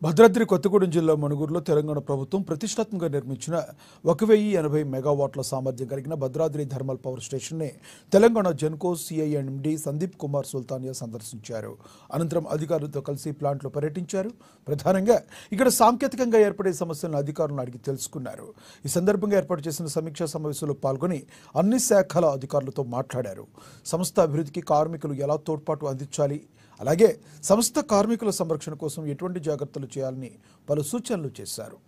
భద్రాద్రి కొత్తగూడెం జిల్లా మణుగూరులో తెలంగాణ ప్రభుత్వం ప్రతిష్టాత్మకంగా నిర్మించిన 1080 మెగావాట్ల సామర్థ్యం కలిగిన భద్రాద్రి థర్మల్ పవర్ స్టేషన్ని తెలంగాణ జెన్కో సిఐఎండి సందీప్ కుమార్ సుల్తానియా సందర్శించారు. అనంతరం అధికారులతో కలిసి ప్లాంట్లో పర్యటించారు. ప్రధానంగా ఇక్కడ సాంకేతికంగా ఏర్పడే సమస్యలను అధికారులను అడిగి తెలుసుకున్నారు. ఈ సందర్భంగా ఏర్పాటు చేసిన సమీక్షా సమావేశంలో పాల్గొని అన్ని శాఖల అధికారులతో మాట్లాడారు. సంస్థ అభివృద్ధికి కార్మికులు ఎలా తోడ్పాటు అందించాలి, అలాగే సంస్థ కార్మికుల సంరక్షణ కోసం ఎటువంటి జాగ్రత్తలు చేయాలని పలు సూచనలు చేశారు.